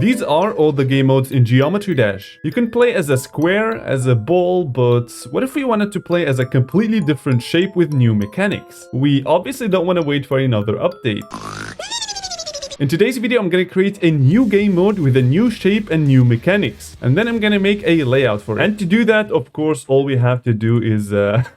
These are all the game modes in Geometry Dash. You can play as a square, as a ball, but what if we wanted to play as a completely different shape with new mechanics? We obviously don't want to wait for another update. In today's video, I'm gonna create a new game mode with a new shape and new mechanics. And then I'm gonna make a layout for it. And to do that, of course, all we have to do is...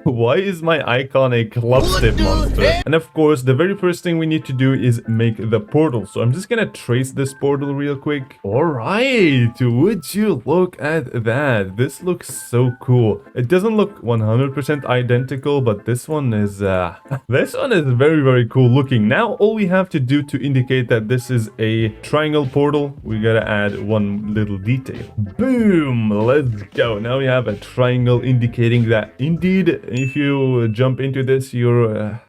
why is my icon a club step monster? And of course, the very first thing we need to do is make the portal. So I'm just gonna trace this portal real quick. Alright, would you look at that? This looks so cool. It doesn't look 100% identical, but this one is... this one is very, very cool looking. Now, all we have to do to indicate that this is a triangle portal, we gotta add one little detail. Boom! Let's go. Now we have a triangle indicating that indeed, if you jump into this, your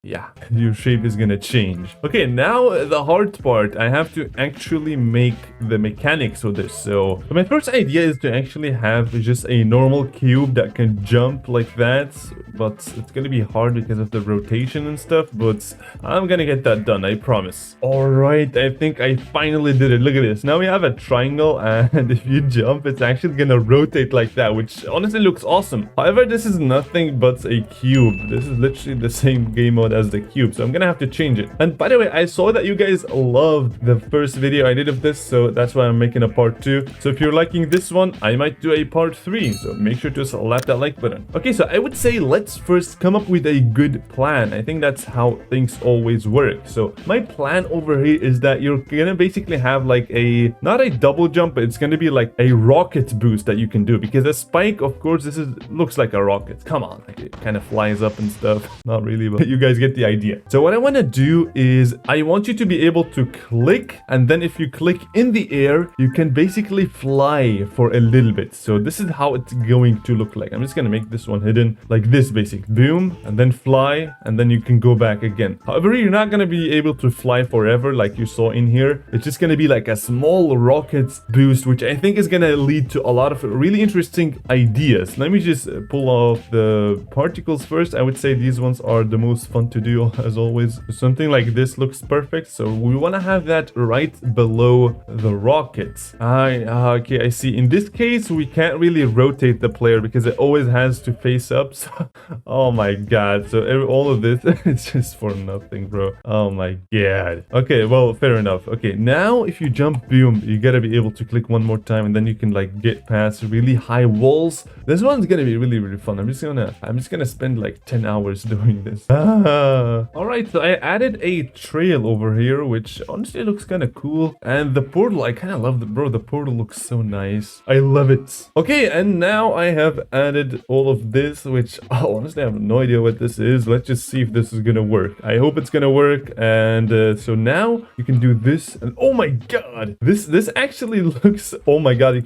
shape is gonna change. Okay, now the hard part. I have to actually make the mechanics of this. So my first idea is to actually have just a normal cube that can jump like that, but it's gonna be hard because of the rotation and stuff, but I'm gonna get that done, I promise. Alright, I think I finally did it. Look at this. Now we have a triangle, and if you jump, it's actually gonna rotate like that, which honestly looks awesome. However, this is nothing but a cube. This is literally the same game mode as the cube, so I'm gonna have to change it. And by the way, I saw that you guys loved the first video I did of this, so that's why I'm making a part 2. So if you're liking this one, I might do a part 3, so make sure to slap that like button. Okay, so I would say let's first come up with a good plan. I think that's how things always work. So my plan over here is that you're gonna basically have like a, not a double jump, but it's gonna be like a rocket boost that you can do, because a spike, of course, this looks like a rocket. Come on, like it kind of flies up and stuff. Not really, but you guys get the idea. So what I want to do is I want you to be able to click, and then if you click in the air, you can basically fly for a little bit. So this is how it's going to look like. I'm just gonna make this one hidden like this, basic. Boom, and then fly, and then you can go back again. However, you're not gonna be able to fly forever like you saw in here. It's just gonna be like a small rocket boost, which I think is gonna lead to a lot of really interesting ideas. Let me just pull off the particles first. I would say these ones are the most fun to do, as always. Something like this looks perfect, so we want to have that right below the rockets. Okay, I see. In this case, we can't really rotate the player because it always has to face up. So, oh my god, so all of this it's just for nothing, bro. Oh my god. Okay, well, fair enough. Okay, now if you jump, boom, you gotta be able to click one more time, and then you can like get past really high walls. This one's gonna be really, really fun. I'm just gonna spend like 10 hours doing this. All right, so I added a trail over here, which honestly looks kind of cool. And the portal, I kind of love the portal looks so nice. I love it. Okay, and now I have added all of this, which honestly I have no idea what this is. Let's just see if this is gonna work. I hope it's gonna work. And so now you can do this, and oh my god, this actually looks, oh my god, you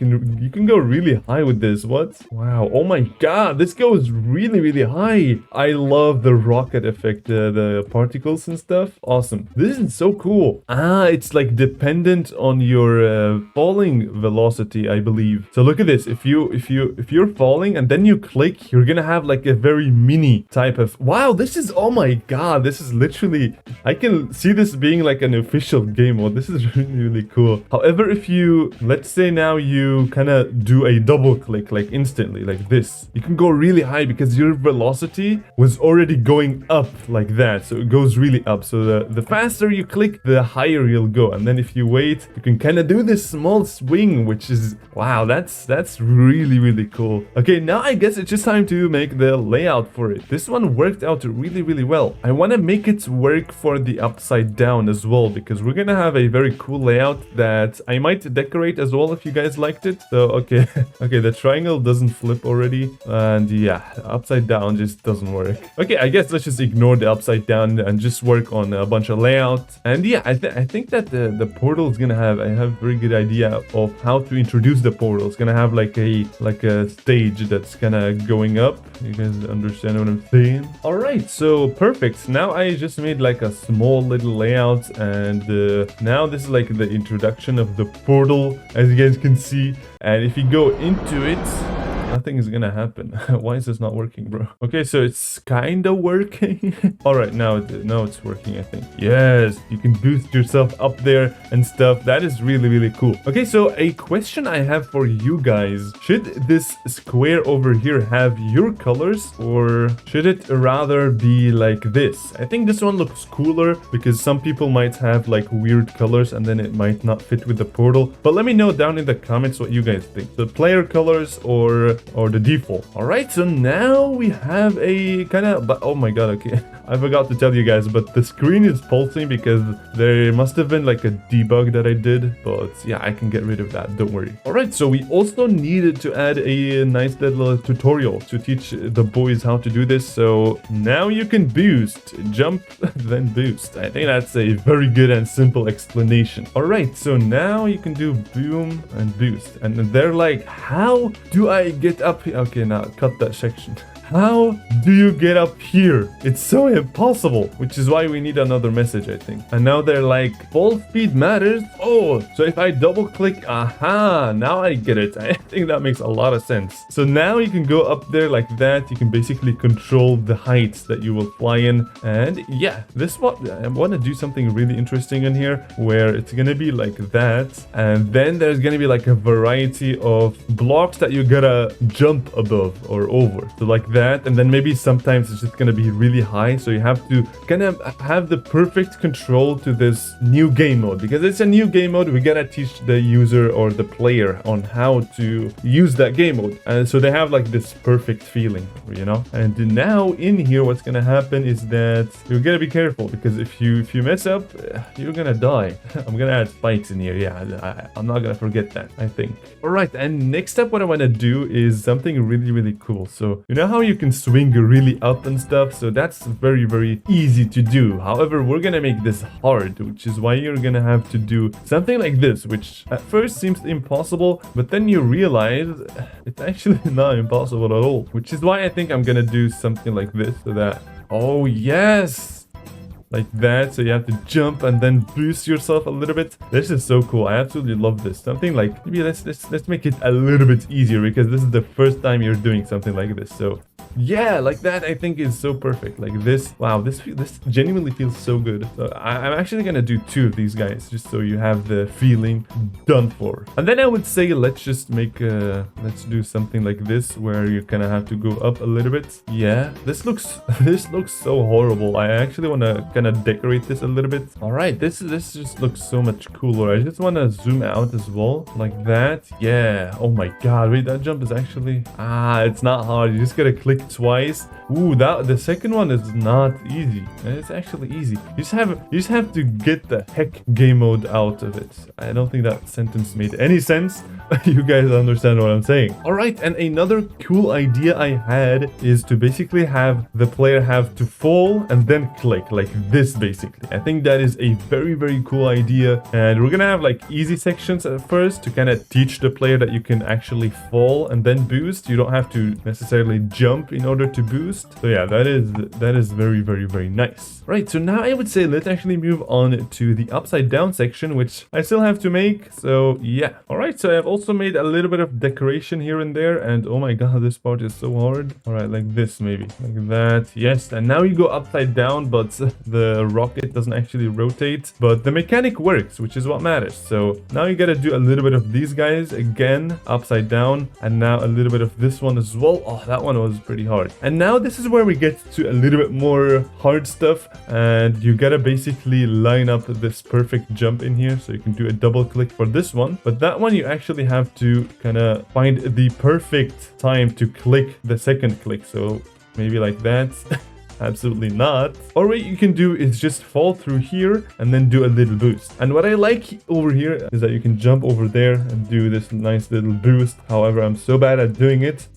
can go really high with this. What? Wow, oh my god, this goes really, really high. I love the rocket effect, the particles and stuff. Awesome. This is so cool. It's like dependent on your falling velocity, I believe. So look at this. If you're falling and then you click, you're gonna have like a very mini type of, wow, this is, oh my god, this is literally, I can see this being like an official game mode. This is really, really cool. However, if you, let's say now you kind of do a double click like instantly like this, you can go really high because your velocity was already going up like that. So it goes really up. So the faster you click, the higher you'll go. And then if you wait, you can kind of do this small swing, which is, wow, that's really, really cool. Okay, now I guess it's just time to make the layout for it. This one worked out really, really well. I want to make it work for the upside down as well, because we're gonna have a very cool layout that I might decorate as well if you guys liked it. So okay, okay, the triangle doesn't flip already, and yeah, upside down just doesn't work. Okay, I guess let's just ignore the upside down and just work on a bunch of layout. And yeah, I think that the portal is gonna have, I have a very good idea of how to introduce the portal. It's gonna have like a stage that's kind of going up. You guys understand what I'm saying? All right, so perfect. Now I just made like a small little layout, and now this is like the introduction of the portal, as you guys can see. And if you go into it, Nothing is gonna happen. Why is this not working, bro? Okay, so it's kind of working. All right, now it's working, I think. Yes, you can boost yourself up there and stuff. That is really, really cool. Okay, so a question I have for you guys. Should this square over here have your colors, or should it rather be like this? I think this one looks cooler because some people might have like weird colors and then it might not fit with the portal. But let me know down in the comments what you guys think. The player colors or the default. All right, so now we have a kind of, but oh my god, okay. I forgot to tell you guys, but the screen is pulsing because there must have been like a debug that I did, but yeah, I can get rid of that, don't worry. All right, so we also needed to add a nice little tutorial to teach the boys how to do this. So now you can boost, jump, then boost. I think that's a very good and simple explanation. All right, so now you can do boom and boost. And they're like, how do I get up here? Okay, now cut that section. How do you get up here? It's so impossible, which is why we need another message, I think. And now they're like, ball speed matters. Oh, so if I double click, aha, now I get it. I think that makes a lot of sense. So now you can go up there like that. You can basically control the heights that you will fly in. And yeah, this one, I want to do something really interesting in here where it's going to be like that. And then there's going to be like a variety of blocks that you gotta jump above or over. So like that, and then maybe sometimes it's just gonna be really high, so you have to kind of have the perfect control to this new game mode. Because it's a new game mode, we gotta teach the user or the player on how to use that game mode, and so they have like this perfect feeling, you know. And now in here what's gonna happen is that you're gonna be careful, because if you mess up, you're gonna die. I'm gonna add spikes in here. Yeah, I'm not gonna forget that, I think. All right, and next up what I want to do is something really, really cool. So you know how you can swing really up and stuff, so that's very, very easy to do. However, we're gonna make this hard, which is why you're gonna have to do something like this, which at first seems impossible, but then you realize it's actually not impossible at all, which is why I think I'm gonna do something like this, so that, oh yes, like that. So you have to jump and then boost yourself a little bit. This is so cool. I absolutely love this. Something like, maybe let's make it a little bit easier, because this is the first time you're doing something like this. So yeah, like that I think is so perfect. Like this, wow, this genuinely feels so good. So I'm actually gonna do 2 of these guys, just so you have the feeling done for. And then I would say let's just make let's do something like this, where you kind of have to go up a little bit. Yeah, this looks so horrible. I actually want to kind of decorate this a little bit. All right, this just looks so much cooler. I just want to zoom out as well, like that. Yeah, oh my god, wait, that jump is actually, it's not hard. You just gotta click twice. Ooh, the second one is not easy. It's actually easy. You just have to get the heck game mode out of it. I don't think that sentence made any sense. You guys understand what I'm saying. All right, and another cool idea I had is to basically have the player have to fall and then click like this, basically. I think that is a very, very cool idea, and we're gonna have like easy sections at first to kind of teach the player that you can actually fall and then boost. You don't have to necessarily jump in order to boost. So yeah, that is very, very, very nice. Right, so now I would say let's actually move on to the upside down section, which I still have to make. So yeah. All right, so I've also made a little bit of decoration here and there, and oh my god, this part is so hard. All right, like this, maybe like that. Yes, and now you go upside down, but the rocket doesn't actually rotate, but the mechanic works, which is what matters. So now you gotta do a little bit of these guys again, upside down, and now a little bit of this one as well. Oh, that one was pretty hard. And now this is where we get to a little bit more hard stuff, and you gotta basically line up this perfect jump in here. So you can do a double click for this one, but that one you actually have to kind of find the perfect time to click the second click. So maybe like that. Absolutely not. Or what you can do is just fall through here and then do a little boost. And what I like over here is that you can jump over there and do this nice little boost. However, I'm so bad at doing it.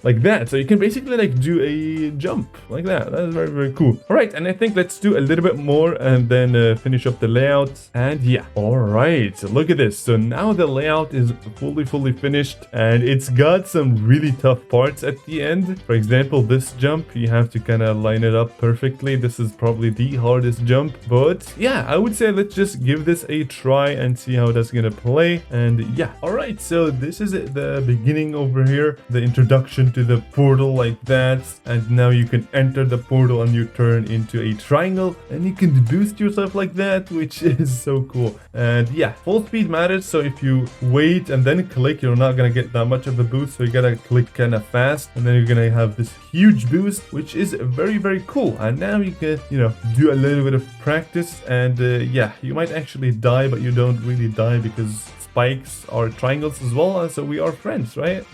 like that. So you can basically like do a jump like that. That is very, very cool. All right, and I think let's do a little bit more and then finish up the layout. And yeah, all right, so look at this. So now the layout is fully finished, and it's got some really tough parts at the end. For example, this jump, you have to kind of line it up perfectly. This is probably the hardest jump, but yeah, I would say let's just give this a try and see how that's gonna play. And yeah, all right, so this is the beginning over here, the introduction to the portal like that, and now you can enter the portal and you turn into a triangle and you can boost yourself like that, which is so cool. And yeah, full speed matters, so if you wait and then click, you're not gonna get that much of a boost, so you gotta click kind of fast, and then you're gonna have this huge boost, which is very cool. And now you can, you know, do a little bit of practice, and yeah, you might actually die, but you don't really die because spikes are triangles as well, so we are friends, right?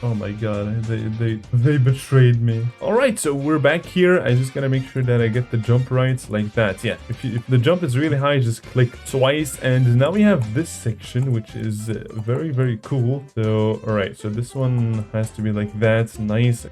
Oh my god, they betrayed me. All right, so we're back here. I just gotta make sure that I get the jump right like that. Yeah, if the jump is really high, just click twice. And now we have this section, which is very cool. So, all right, so this one has to be like that. Nice.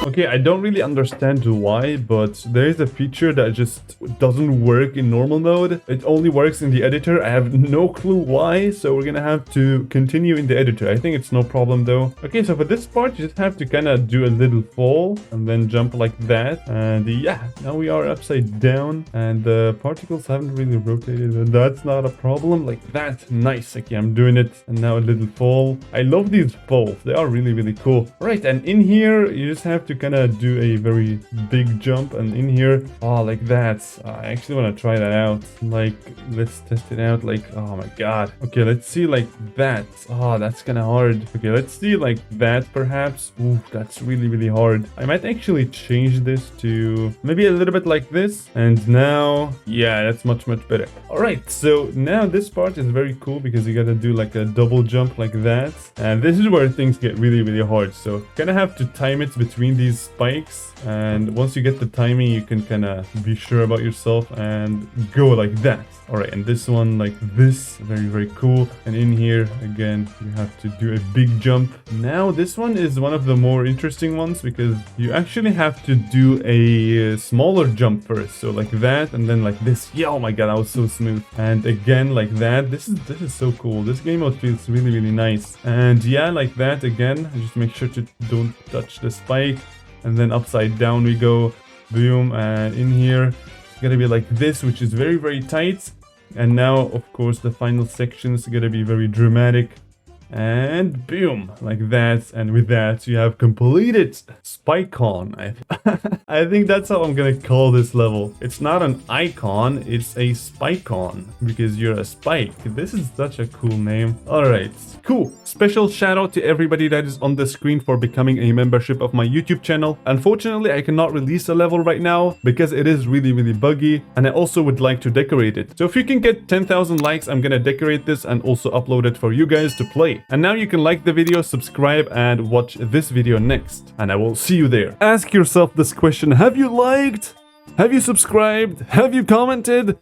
Okay, I don't really understand why, but there is a feature that just doesn't work in normal mode. It only works in the editor. I have no clue why, so we're gonna have to continue in the editor. I think it's no problem though. Okay, so for this part, you just have to kind of do a little fall and then jump like that. And yeah, now we are upside down and the particles haven't really rotated, but that's not a problem. Like that, nice. Okay, I'm doing it. And now a little fall. I love these falls. They are really cool. All right, and in here, you just have to kind of do a very big jump, and in here, oh, like that. I actually want to try that out. Like, let's test it out. Like, oh my god. Okay, let's see like that. Oh, that's kind of hard. Okay, let's see like that perhaps. Ooh, that's really hard. I might actually change this to maybe a little bit like this, and now, yeah, that's much better. All right, so now this part is very cool because you gotta do like a double jump like that, and this is where things get really hard. So kind of have to time it between these spikes, and once you get the timing, you can kind of be sure about yourself and go like that. All right, and this one like this, very cool. And in here again, you have to do a big jump. Now this one is one of the more interesting ones because you actually have to do a smaller jump first, so like that, and then like this. Yeah, oh my god, that was so smooth. And again like that. This is so cool. This game mode feels really nice. And yeah, like that again. Just make sure to don't touch the spike. And then upside down we go, boom, and in here it's gonna be like this, which is very tight. And now, of course, the final section is gonna be very dramatic. And boom, like that. And with that, you have completed Spikon. I think that's how I'm gonna call this level. It's not an icon, it's a Spikon, because you're a spike. This is such a cool name. All right, cool. Special shout out to everybody that is on the screen for becoming a membership of my YouTube channel. Unfortunately, I cannot release a level right now because it is really buggy, and I also would like to decorate it. So if you can get 10,000 likes, I'm gonna decorate this and also upload it for you guys to play. And now you can like the video, subscribe, and watch this video next. And I will see you there. Ask yourself this question: have you liked? Have you subscribed? Have you commented?